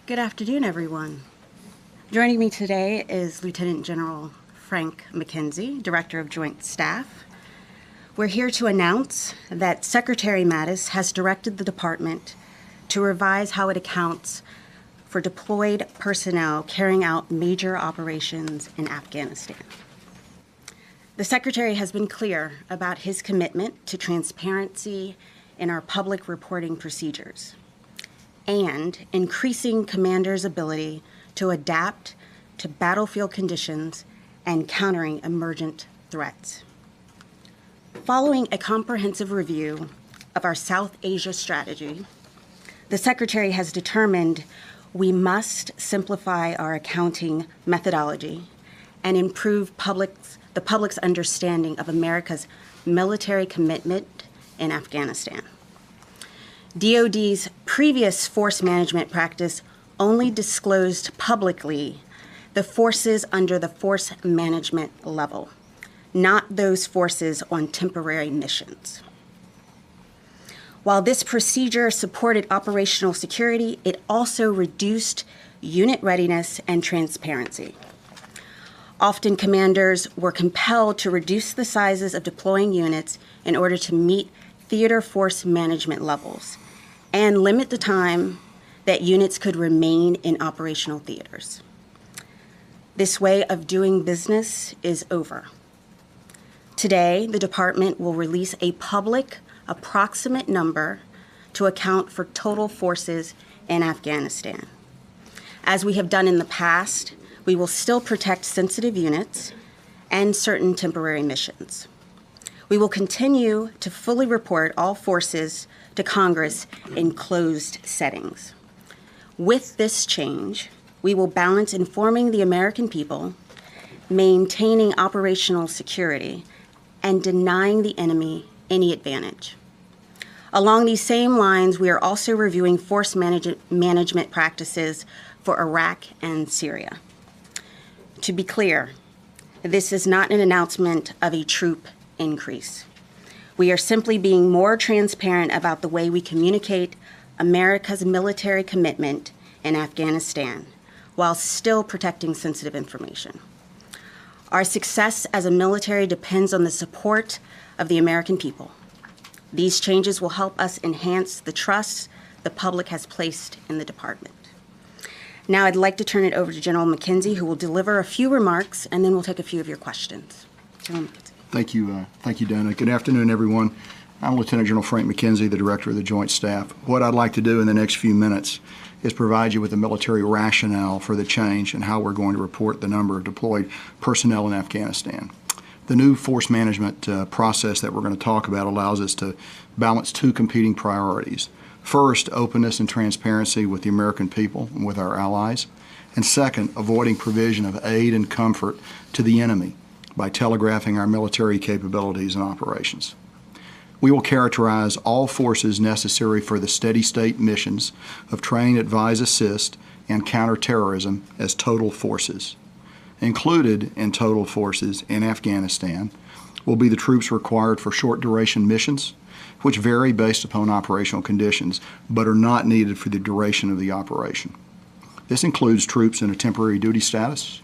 Good afternoon, everyone. Joining me today is Lieutenant General Frank McKenzie, Director of Joint Staff. We're here to announce that Secretary Mattis has directed the Department to revise how it accounts for deployed personnel carrying out major operations in Afghanistan. The Secretary has been clear about his commitment to transparency in our public reporting procedures and increasing commanders' ability to adapt to battlefield conditions and countering emergent threats. Following a comprehensive review of our South Asia strategy, the Secretary has determined we must simplify our accounting methodology and improve the public's understanding of America's military commitment in Afghanistan. DoD's previous force management practice only disclosed publicly the forces under the force management level, not those forces on temporary missions. While this procedure supported operational security, it also reduced unit readiness and transparency. Often commanders were compelled to reduce the sizes of deploying units in order to meet theater force management levels and limit the time that units could remain in operational theaters. This way of doing business is over. Today, the Department will release a public approximate number to account for total forces in Afghanistan. As we have done in the past, we will still protect sensitive units and certain temporary missions. We will continue to fully report all forces to Congress in closed settings. With this change, we will balance informing the American people, maintaining operational security, and denying the enemy any advantage. Along these same lines, we are also reviewing force management practices for Iraq and Syria. To be clear, this is not an announcement of a troop increase. We are simply being more transparent about the way we communicate America's military commitment in Afghanistan while still protecting sensitive information. Our success as a military depends on the support of the American people. These changes will help us enhance the trust the public has placed in the Department. Now I'd like to turn it over to General McKenzie, who will deliver a few remarks, and then we'll take a few of your questions. General McKenzie. Thank you, Dana. Good afternoon, everyone. I'm Lieutenant General Frank McKenzie, the Director of the Joint Staff. What I'd like to do in the next few minutes is provide you with the military rationale for the change and how we're going to report the number of deployed personnel in Afghanistan. The new force management process that we're going to talk about allows us to balance two competing priorities. First, openness and transparency with the American people and with our allies. And second, avoiding provision of aid and comfort to the enemy by telegraphing our military capabilities and operations. We will characterize all forces necessary for the steady state missions of train, advise, assist, and counterterrorism as total forces. Included in total forces in Afghanistan will be the troops required for short duration missions, which vary based upon operational conditions, but are not needed for the duration of the operation. This includes troops in a temporary duty status,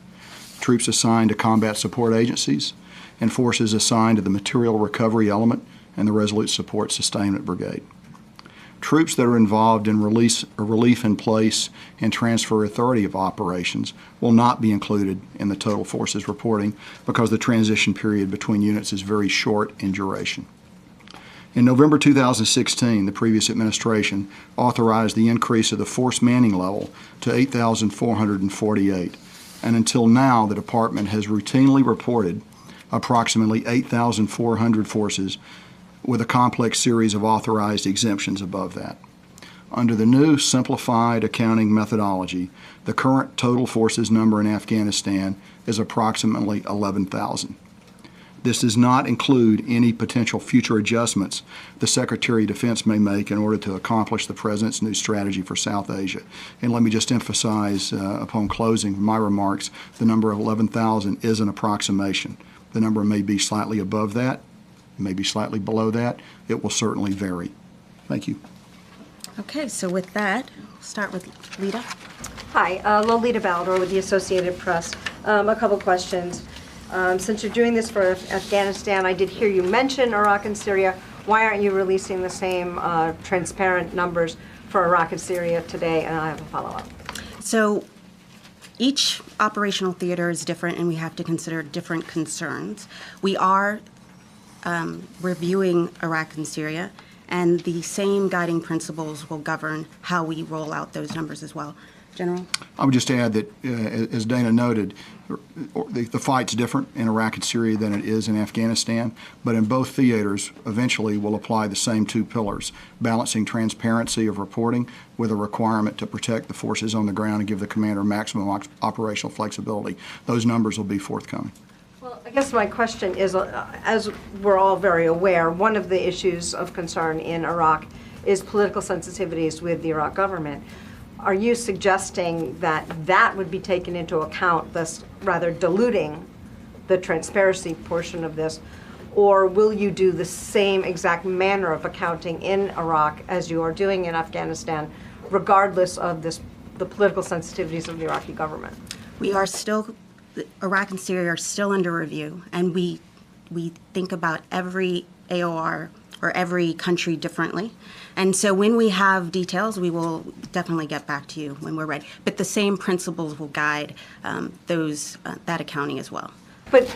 troops assigned to combat support agencies, and forces assigned to the material recovery element and the Resolute Support Sustainment Brigade. Troops that are involved in relief in place and transfer authority of operations will not be included in the total forces reporting because the transition period between units is very short in duration. In November 2016, the previous administration authorized the increase of the force manning level to 8,448, and until now the Department has routinely reported approximately 8,400 forces with a complex series of authorized exemptions above that. Under the new simplified accounting methodology, the current total forces number in Afghanistan is approximately 11,000. This does not include any potential future adjustments the Secretary of Defense may make in order to accomplish the President's new strategy for South Asia. And let me just emphasize upon closing my remarks, the number of 11,000 is an approximation. The number may be slightly above that, maybe slightly below that. It will certainly vary. Thank you. Okay, so with that, start with Lita. Hi, Lolita Baldor with the Associated Press. A couple questions. Since you're doing this for Afghanistan, I did hear you mention Iraq and Syria. Why aren't you releasing the same transparent numbers for Iraq and Syria today? And I have a follow-up. So each operational theater is different, and we have to consider different concerns. We are reviewing Iraq and Syria, and the same guiding principles will govern how we roll out those numbers as well. General? I would just add that, as Dana noted, the fight's different in Iraq and Syria than it is in Afghanistan, but in both theaters, eventually we'll apply the same two pillars, balancing transparency of reporting with a requirement to protect the forces on the ground and give the commander maximum operational flexibility. Those numbers will be forthcoming. Well, I guess my question is, as we're all very aware, one of the issues of concern in Iraq is political sensitivities with the Iraq government. Are you suggesting that that would be taken into account, thus rather diluting the transparency portion of this? Or will you do the same exact manner of accounting in Iraq as you are doing in Afghanistan, regardless of the political sensitivities of the Iraqi government? We are still, Iraq and Syria are still under review, and we think about every AOR or every country differently. And so when we have details, we will definitely get back to you when we're ready. But the same principles will guide that accounting as well. But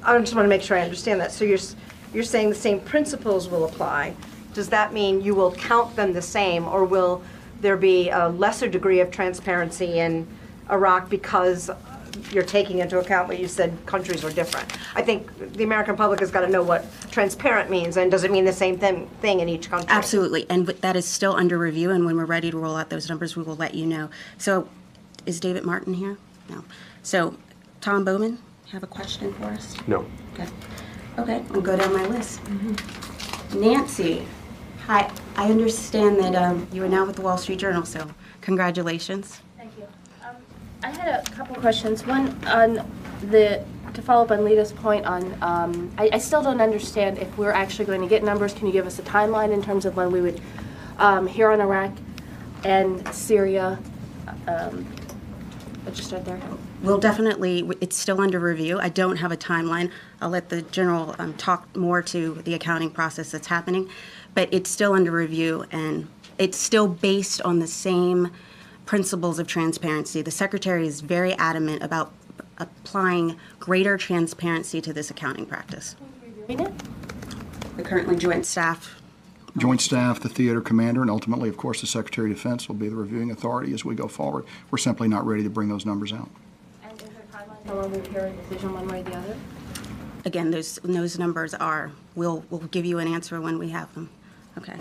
I just want to make sure I understand that. So you're saying the same principles will apply. Does that mean you will count them the same, or will there be a lesser degree of transparency in Iraq because you're taking into account what you said countries are different? I think the American public has got to know what transparent means, and does it mean the same thing in each country? Absolutely, and that is still under review, and when we're ready to roll out those numbers, we will let you know. So, is David Martin here? No. So, Tom Bowman, you have a question for us? No. Okay, I'll go down my list. Nancy, hi, I understand that you are now with the Wall Street Journal, so congratulations. Thank you. I had a couple questions. One on to follow up on Lita's point on, I still don't understand if we're actually going to get numbers. Can you give us a timeline in terms of when we would hear on Iraq and Syria? I'll just start there. We'll definitely, it's still under review. I don't have a timeline. I'll let the general talk more to the accounting process that's happening, but it's still under review, and it's still based on the same principles of transparency. The Secretary is very adamant about applying greater transparency to this accounting practice. Reviewing it? We're currently joint staff. Joint staff, the theater commander, and ultimately, of course, the Secretary of Defense will be the reviewing authority as we go forward. We're simply not ready to bring those numbers out. And is there a timeline how long we hear a decision one way or the other? Again, those numbers are, we'll give you an answer when we have them. Okay.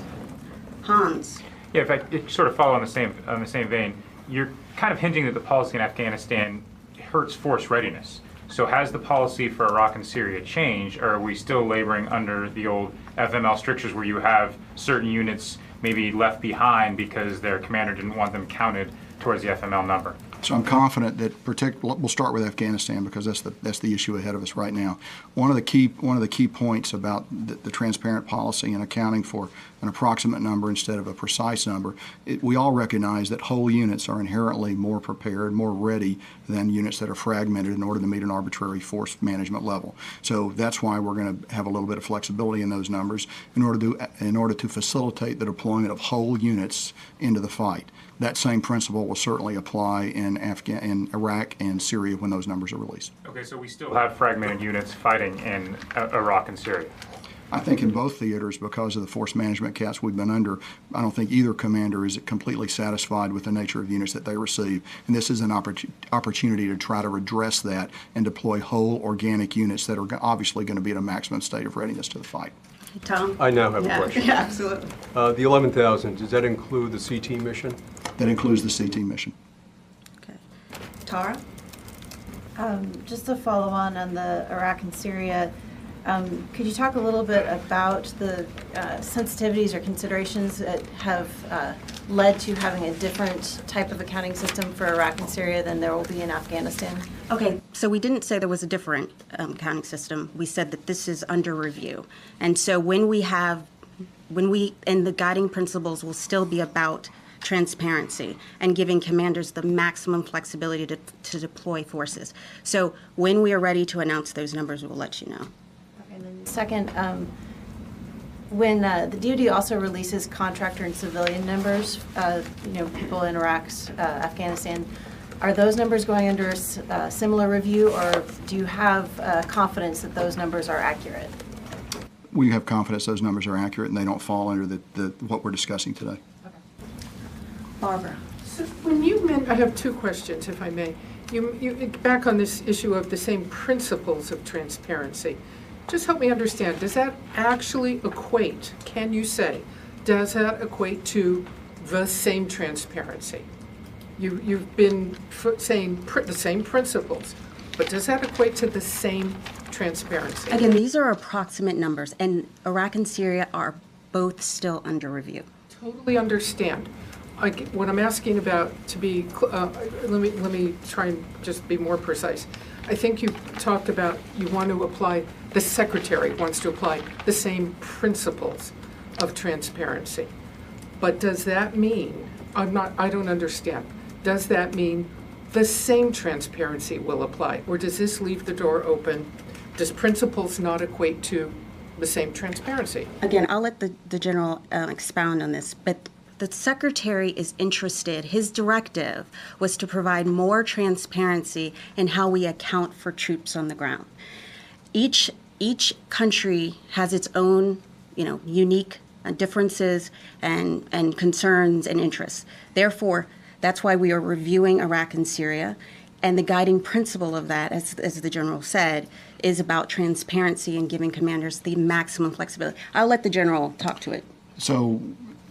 Hans. Yeah, if I could sort of follow on the same vein, you're kind of hinting that the policy in Afghanistan hurts force readiness. So has the policy for Iraq and Syria changed, or are we still laboring under the old FML strictures where you have certain units maybe left behind because their commander didn't want them counted towards the FML number? So I'm confident that we'll start with Afghanistan because that's the issue ahead of us right now. One of the key points about the transparent policy and accounting for an approximate number instead of a precise number, we all recognize that whole units are inherently more prepared, more ready than units that are fragmented in order to meet an arbitrary force management level. So that's why we're going to have a little bit of flexibility in those numbers in order to facilitate the deployment of whole units into the fight. That same principle will certainly apply in Iraq and Syria when those numbers are released. Okay, so we still have fragmented units fighting in Iraq and Syria. I think in both theaters, because of the force management caps we've been under, I don't think either commander is completely satisfied with the nature of units that they receive. And this is an opportunity to try to redress that and deploy whole organic units that are obviously going to be at a maximum state of readiness to the fight. Tom? I now have a question. Yeah, absolutely. The 11,000, does that include the CT mission? That includes the CT mission. Okay. Tara? Just to follow on the Iraq and Syria, could you talk a little bit about the sensitivities or considerations that have led to having a different type of accounting system for Iraq and Syria than there will be in Afghanistan? Okay, so we didn't say there was a different accounting system. We said that this is under review. And so and the guiding principles will still be about transparency and giving commanders the maximum flexibility to deploy forces. So when we are ready to announce those numbers, we'll let you know. Okay, and then second, when the DoD also releases contractor and civilian numbers, people in Iraq, Afghanistan, are those numbers going under a similar review, or do you have confidence that those numbers are accurate? We have confidence those numbers are accurate and they don't fall under what we're discussing today. Okay. Barbara. So when you meant, I have two questions, if I may. You back on this issue of the same principles of transparency. Just help me understand, does that actually equate, can you say, does that equate to the same transparency? You've been saying the same principles, but does that equate to the same transparency? Again, these are approximate numbers, and Iraq and Syria are both still under review. Totally understand. What I'm asking about, to be, let me try and just be more precise. I think you talked about you want to apply, the Secretary wants to apply the same principles of transparency. But does that mean, I don't understand, does that mean the same transparency will apply? Or does this leave the door open? Does principles not equate to the same transparency? Again, I'll let the general expound on this, but the Secretary is interested, his directive was to provide more transparency in how we account for troops on the ground. Each country has its own, unique differences and concerns and interests. Therefore, that's why we are reviewing Iraq and Syria. And the guiding principle of that, as the general said, is about transparency and giving commanders the maximum flexibility. I'll let the general talk to it. So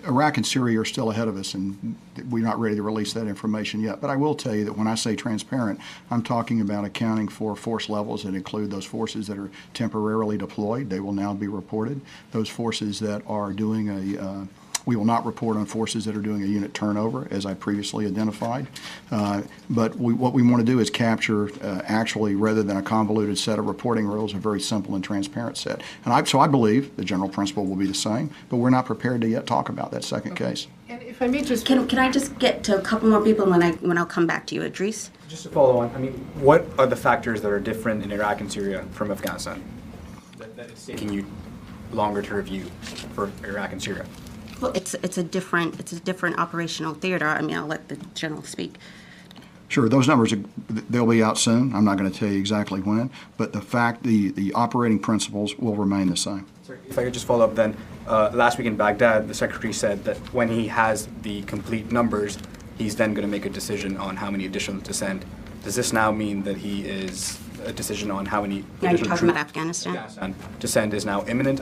Iraq and Syria are still ahead of us, and we're not ready to release that information yet. But I will tell you that when I say transparent, I'm talking about accounting for force levels that include those forces that are temporarily deployed. They will now be reported. Those forces that are doing we will not report on forces that are doing a unit turnover, as I previously identified. But what we want to do is capture, actually, rather than a convoluted set of reporting rules, a very simple and transparent set. And so I believe the general principle will be the same, but we're not prepared to yet talk about that second case. And if I may just... Can I just get to a couple more people when I'll come back to you, Idris? Just to follow on, what are the factors that are different in Iraq and Syria from Afghanistan that it's taking you longer to review for Iraq and Syria? Well, it's a different operational theater. I'll let the general speak. Sure, those numbers, they'll be out soon. I'm not going to tell you exactly when, but the operating principles will remain the same. Sorry, if I could just follow up then, last week in Baghdad, the Secretary said that when he has the complete numbers, he's then going to make a decision on how many additional to send. Does this now mean that he is a decision on how many Now you're talking about Afghanistan? To send is now imminent?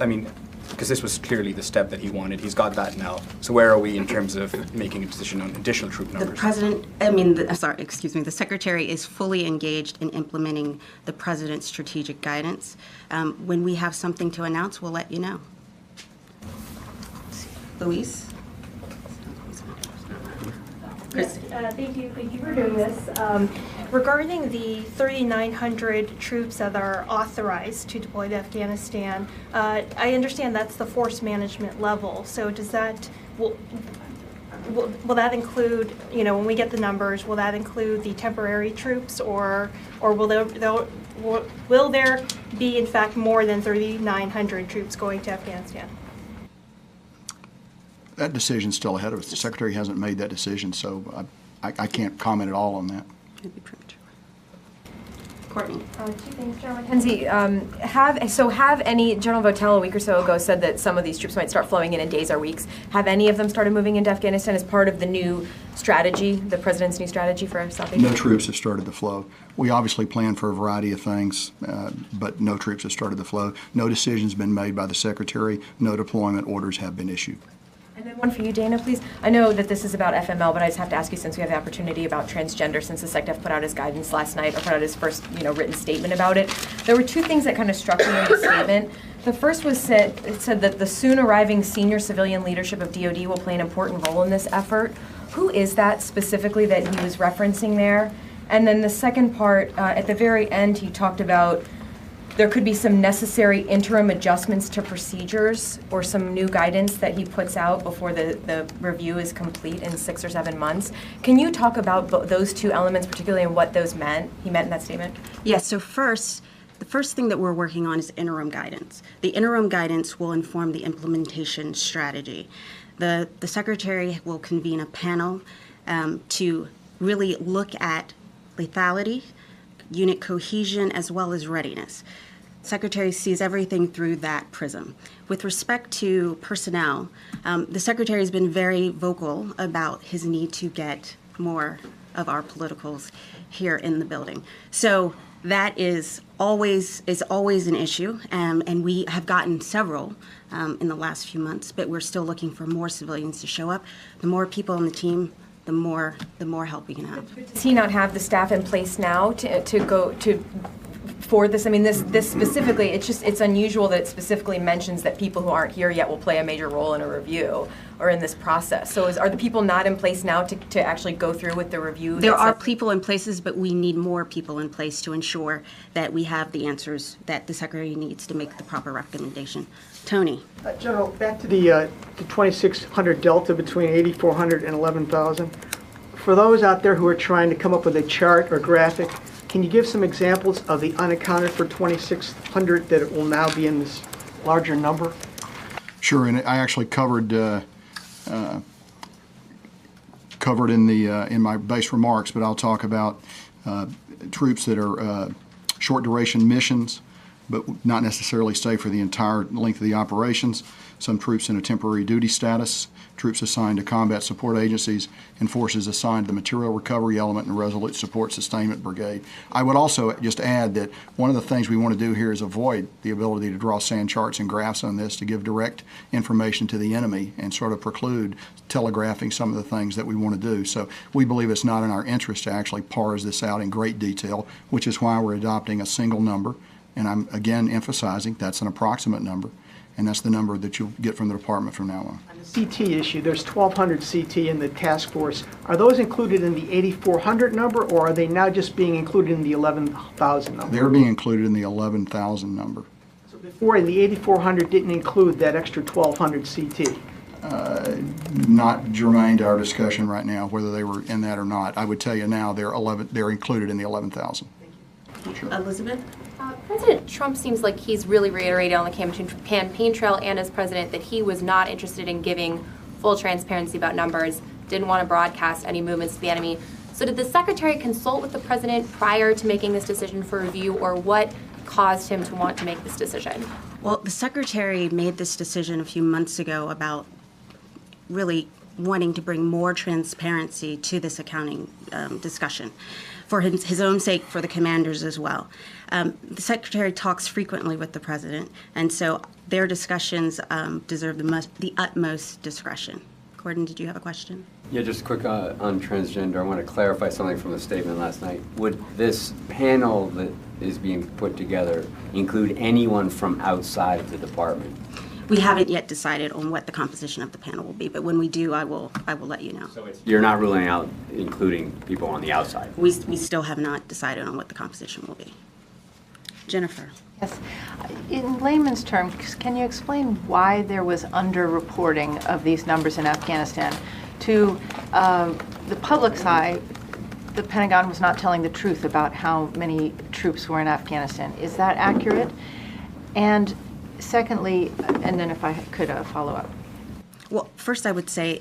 Because this was clearly the step that he wanted. He's got that now. So where are we in terms of making a decision on additional troop numbers? The Secretary is fully engaged in implementing the President's strategic guidance. When we have something to announce, we'll let you know. Luis? Yes, thank you for doing this. Regarding the 3,900 troops that are authorized to deploy to Afghanistan, I understand that's the force management level. So does that, will that include, when we get the numbers, will that include the temporary troops, or will there be in fact more than 3,900 troops going to Afghanistan? That decision's still ahead of us. The Secretary hasn't made that decision, so I can't comment at all on that. Courtney. Two things, General McKenzie. Have any, General Votel a week or so ago said that some of these troops might start flowing in days or weeks. Have any of them started moving into Afghanistan as part of the new strategy, the President's new strategy for South Asia? No troops have started the flow. We obviously plan for a variety of things, but no troops have started the flow. No decision's been made by the Secretary. No deployment orders have been issued. And then one for you, Dana, please. I know that this is about FML, but I just have to ask you, since we have the opportunity about transgender, since the SecDef put out his guidance last night, or put out his first, written statement about it. There were two things that kind of struck me in the statement. The first was it said that the soon arriving senior civilian leadership of DoD will play an important role in this effort. Who is that specifically that he was referencing there? And then the second part, at the very end, he talked about there could be some necessary interim adjustments to procedures or some new guidance that he puts out before the review is complete in 6 or 7 months. Can you talk about those two elements, particularly, and what those he meant in that statement? Yes, so the first thing that we're working on is interim guidance. The interim guidance will inform the implementation strategy. The Secretary will convene a panel to really look at lethality, unit cohesion, as well as readiness. Secretary sees everything through that prism. With respect to personnel, the Secretary has been very vocal about his need to get more of our politicals here in the building. So that is always an issue, and we have gotten several in the last few months, but we're still looking for more civilians to show up. The more people on the team, the more help we can have. Does he not have the staff in place now for this? I mean, this specifically, it's unusual that it specifically mentions that people who aren't here yet will play a major role in a review or in this process. So are the people not in place now to actually go through with the review? There are people in places, but we need more people in place to ensure that we have the answers that the Secretary needs to make the proper recommendation. Tony. General, back to the 2,600 delta between 8,400 and 11,000. For those out there who are trying to come up with a chart or graphic, can you give some examples of the unaccounted for 2,600 that it will now be in this larger number? Sure, and I actually covered in my base remarks, but I'll talk about troops that are short duration missions, but not necessarily stay for the entire length of the operations. Some troops in a temporary duty status, troops assigned to combat support agencies, and forces assigned to the material recovery element and resolute support sustainment brigade. I would also just add that one of the things we want to do here is avoid the ability to draw sand charts and graphs on this to give direct information to the enemy and sort of preclude telegraphing some of the things that we want to do. So we believe it's not in our interest to actually parse this out in great detail, which is why we're adopting a single number. And I'm again emphasizing that's an approximate number, and that's the number that you'll get from the department from now on. On the CT issue, there's 1,200 CT in the task force. Are those included in the 8,400 number, or are they now just being included in the 11,000 number? They're being included in the 11,000 number. So before, the 8,400 didn't include that extra 1,200 CT? Not germane to our discussion right now, whether they were in that or not. I would tell you now they're included in the 11,000. Sure. Elizabeth? President Trump seems like he's really reiterated on the campaign trail and as president that he was not interested in giving full transparency about numbers, didn't want to broadcast any movements to the enemy. So did the Secretary consult with the president prior to making this decision for review, or what caused him to want to make this decision? Well, the Secretary made this decision a few months ago about really wanting to bring more transparency to this accounting discussion for his own sake, for the commanders as well. The Secretary talks frequently with the President, and so their discussions deserve the utmost discretion. Gordon, did you have a question? Yeah, just quick on transgender. I want to clarify something from the statement last night. Would this panel that is being put together include anyone from outside of the department? We haven't yet decided on what the composition of the panel will be, but when we do, I will let you know. So you're not ruling out including people on the outside? We still have not decided on what the composition will be. Jennifer. Yes. In layman's terms, can you explain why there was underreporting of these numbers in Afghanistan? To the public's eye, the Pentagon was not telling the truth about how many troops were in Afghanistan. Is that accurate? And secondly, and then if I could follow up. Well, first I would say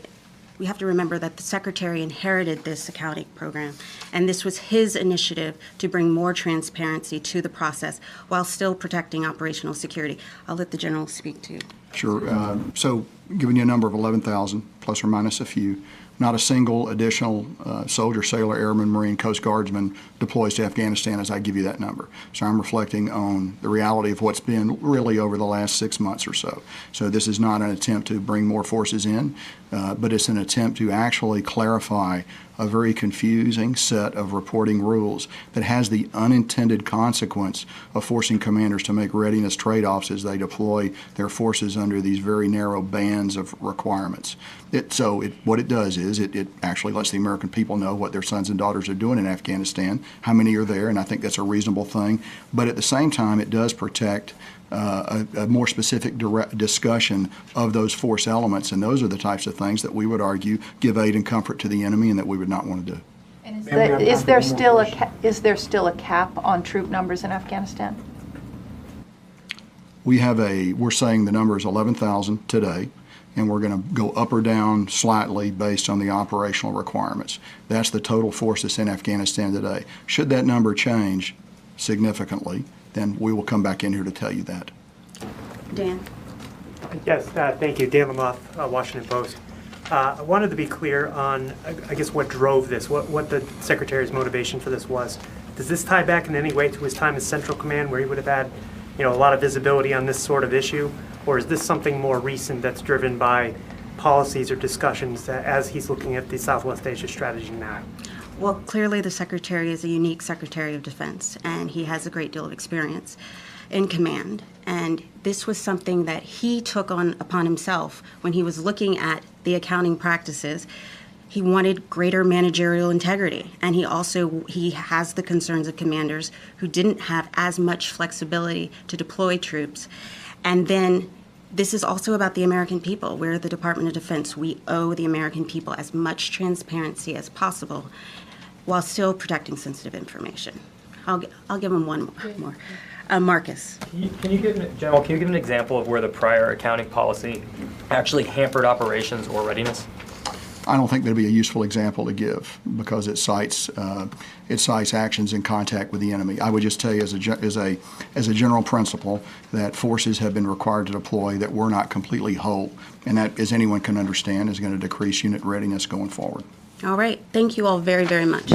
we have to remember that the Secretary inherited this accounting program, and this was his initiative to bring more transparency to the process while still protecting operational security. I'll let the General speak to you. Sure. So giving you a number of 11,000, plus or minus a few, not a single additional soldier, sailor, airman, Marine, Coast Guardsman deploys to Afghanistan as I give you that number. So I'm reflecting on the reality of what's been really over the last 6 months or so. So this is not an attempt to bring more forces in, but it's an attempt to actually clarify a very confusing set of reporting rules that has the unintended consequence of forcing commanders to make readiness trade-offs as they deploy their forces under these very narrow bands of requirements. What it does is it actually lets the American people know what their sons and daughters are doing in Afghanistan, how many are there, and I think that's a reasonable thing. But at the same time, it does protect a more specific discussion of those force elements, and those are the types of things that we would argue give aid and comfort to the enemy and that we would not want to do. And is there still a cap on troop numbers in Afghanistan? We're saying the number is 11,000 today, and we're going to go up or down slightly based on the operational requirements. That's the total force that's in Afghanistan today. Should that number change significantly, then we will come back in here to tell you that. Dan? Yes, thank you. Dan Lamoth, Washington Post. I wanted to be clear on, I guess, what drove this, what the Secretary's motivation for this was. Does this tie back in any way to his time as Central Command, where he would have had, a lot of visibility on this sort of issue? Or is this something more recent that's driven by policies or discussions as he's looking at the Southwest Asia strategy now? Well, clearly the Secretary is a unique Secretary of Defense, and he has a great deal of experience in command. And this was something that he took upon himself when he was looking at the accounting practices. He wanted greater managerial integrity, and he has the concerns of commanders who didn't have as much flexibility to deploy troops. And then this is also about the American people. We're the Department of Defense. We owe the American people as much transparency as possible while still protecting sensitive information. I'll give him one more. Marcus. Can you give an example of where the prior accounting policy actually hampered operations or readiness? I don't think that'd be a useful example to give because it cites actions in contact with the enemy. I would just tell you as a general principle that forces have been required to deploy that were not completely whole, and that, as anyone can understand, is going to decrease unit readiness going forward. All right. Thank you all very, very much.